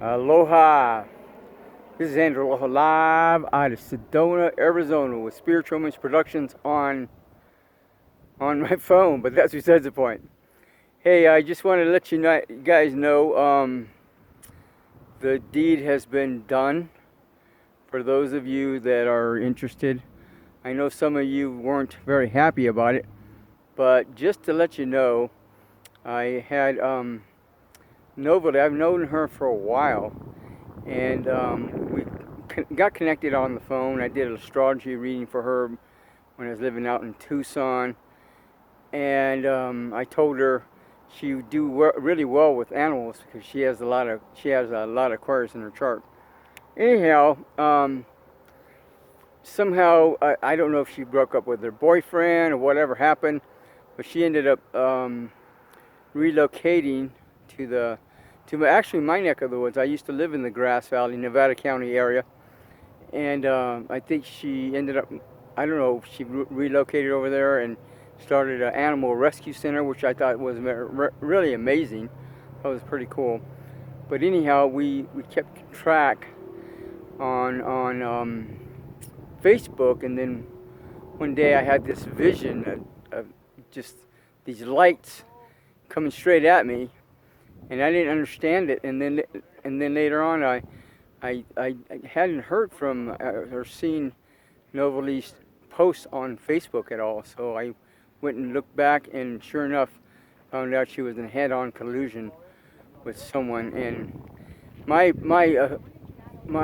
Aloha. This is Andrew Aloha live out of Sedona, Arizona with Spiritual Image Productions on my phone, but that's besides the point. Hey, I just wanted to let you guys know the deed has been done for those of you that are interested. I know some of you weren't very happy about it, but just to let you know, I had Novalee. I've known her for a while, and we got connected on the phone. I did an astrology reading for her when I was living out in Tucson, and I told her she would do really well with animals because she has a lot of Aquarius in her chart. Anyhow, somehow I don't know if she broke up with her boyfriend or whatever happened, but she ended up relocating to actually my neck of the woods. I used to live in the Grass Valley, Nevada County area, and I think she ended up, I don't know, she relocated over there and started an animal rescue center, which I thought was really amazing. That was pretty cool. But anyhow, we kept track on Facebook, and then one day I had this vision of just these lights coming straight at me, and I didn't understand it. And then later on, I hadn't heard from or seen Novalee's posts on Facebook at all. So I went and looked back, and sure enough, found out she was in head-on collusion with someone. And my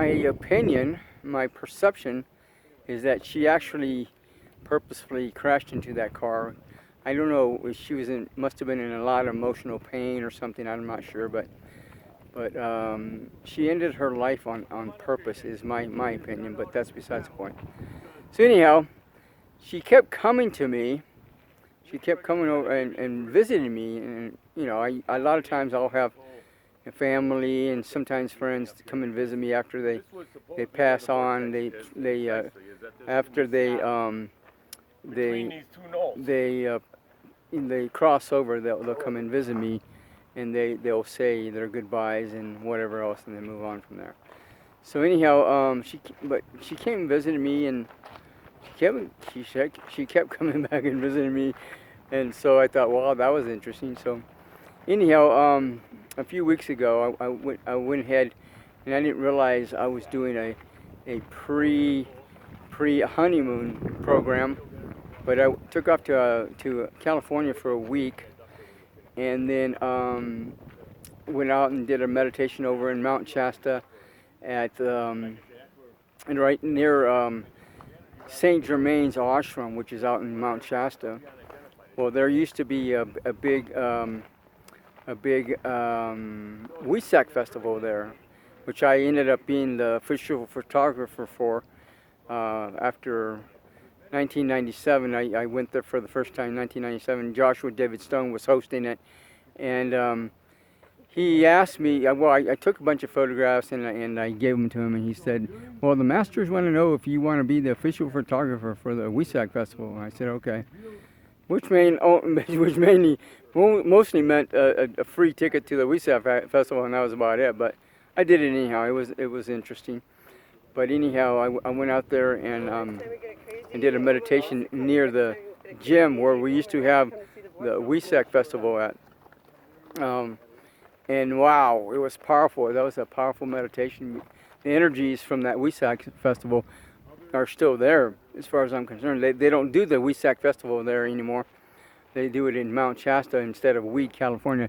opinion, my perception, is that she actually purposefully crashed into that car. I don't know, she must have been in a lot of emotional pain or something, I'm not sure, but she ended her life on purpose is my opinion, but that's besides the point. So anyhow, she kept coming to me, she kept coming over and visiting me, and you know, a lot of times I'll have a family and sometimes friends to come and visit me after they pass on, after they cross over, they'll come and visit me, and they'll say their goodbyes and whatever else, and then move on from there. So anyhow, she came and visited me, and she kept coming back and visiting me, and so I thought, wow, that was interesting. So anyhow, a few weeks ago, I went ahead, and I didn't realize I was doing a pre-honeymoon program. But I took off to California for a week, and then went out and did a meditation over in Mount Shasta and right near St. Germain's ashram, which is out in Mount Shasta. Well, there used to be a big Wesak festival there, which I ended up being the official photographer for after 1997. I went there for the first time in 1997. Joshua David Stone was hosting it, and he asked me, I took a bunch of photographs and I gave them to him, and he said, well, the masters want to know if you want to be the official photographer for the Wesak Festival. And I said, okay. Which mostly meant a free ticket to the Wesak Festival, and that was about it. But I did it anyhow. It was interesting. But anyhow, I went out there and did a meditation near the gym where we used to have the Wesak Festival at. And wow, it was powerful. That was a powerful meditation. The energies from that Wesak Festival are still there, as far as I'm concerned. They don't do the Wesak Festival there anymore. They do it in Mount Shasta instead of Weed, California.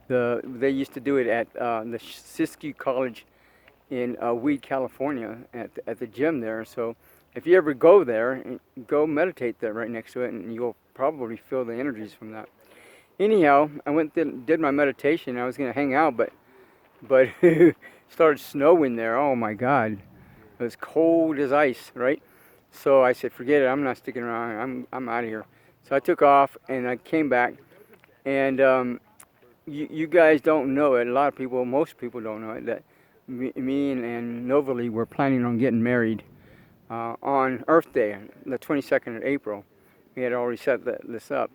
They used to do it at the Siskiyou College in Weed, California, at the gym there. So if you ever go there, go meditate there right next to it, and you'll probably feel the energies from that. Anyhow, I went and did my meditation. I was going to hang out, but it started snowing there. Oh my God, it was cold as ice, right? So I said, forget it. I'm not sticking around. I'm out of here. So I took off and I came back, and you guys don't know it. A lot of people, most people don't know it, that me and Novalee were planning on getting married on Earth Day, the 22nd of April. We had already set this up.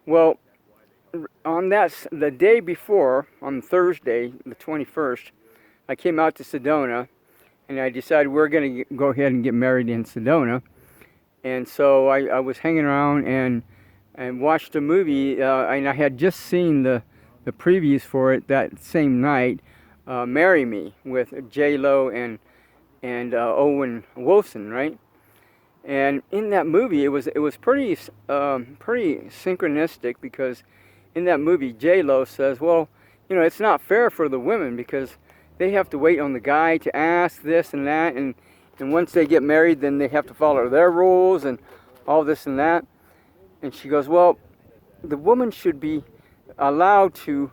Well, on the day before, on Thursday, the 21st, I came out to Sedona, and I decided we're going to go ahead and get married in Sedona. And so I was hanging around and watched a movie, and I had just seen the previews for it that same night, Marry Me, with J-Lo and Owen Wilson, right? And in that movie, it was pretty synchronistic, because in that movie, J-Lo says, well, you know, it's not fair for the women because they have to wait on the guy to ask this and that, and once they get married, then they have to follow their rules and all this and that. And she goes, well, the woman should be allowed to,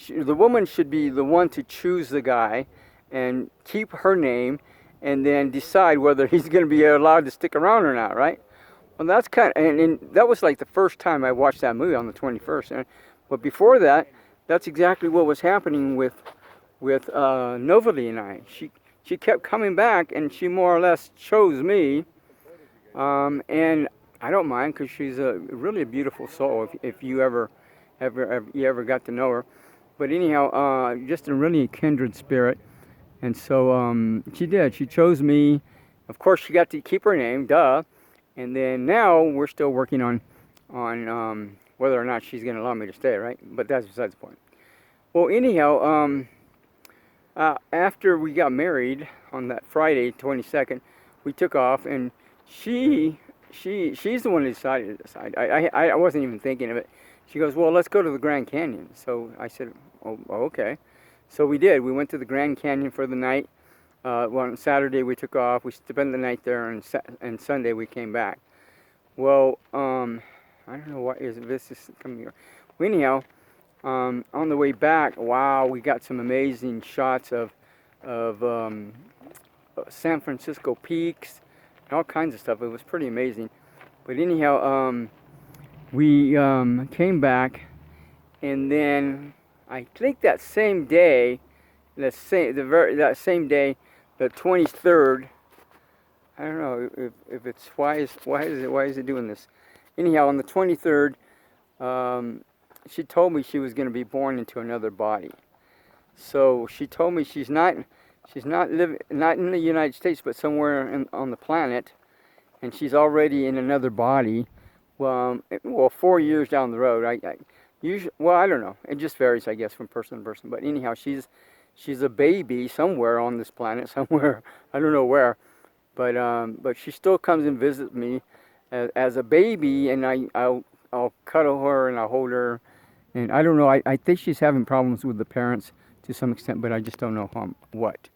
the woman should be the one to choose the guy and keep her name, and then decide whether he's going to be allowed to stick around or not, right? Well, that's kind of, and that was like the first time I watched that movie, on the 21st. But before that, that's exactly what was happening with Novalee and I. She kept coming back, and she more or less chose me, and I don't mind, because she's really a beautiful soul. If you ever got to know her, but anyhow, just a really kindred spirit. And so she did. She chose me. Of course, she got to keep her name, duh. And then now we're still working on whether or not she's going to allow me to stay, right? But that's besides the point. Well, anyhow, after we got married on that Friday, 22nd, we took off, and she's the one who decided to decide. I wasn't even thinking of it. She goes, well, let's go to the Grand Canyon. So I said, oh, okay. So we did. We went to the Grand Canyon for the night. Well, on Saturday we took off. We spent the night there, and Sunday we came back. Well, I don't know what this is coming here. Well, anyhow, on the way back, wow, we got some amazing shots of San Francisco peaks, all kinds of stuff. It was pretty amazing. But anyhow, we came back, and then I think that same day, that same day, the 23rd. I don't know if it's why is it doing this? Anyhow, on the 23rd, she told me she was going to be born into another body. So she told me she's not in the United States, but somewhere on the planet, and she's already in another body. Well, 4 years down the road. Usually, well, I don't know. It just varies, I guess, from person to person. But anyhow, she's a baby somewhere on this planet, somewhere, I don't know where. But she still comes and visits me as a baby, and I'll cuddle her and I'll hold her. And I don't know. I think she's having problems with the parents to some extent, but I just don't know what.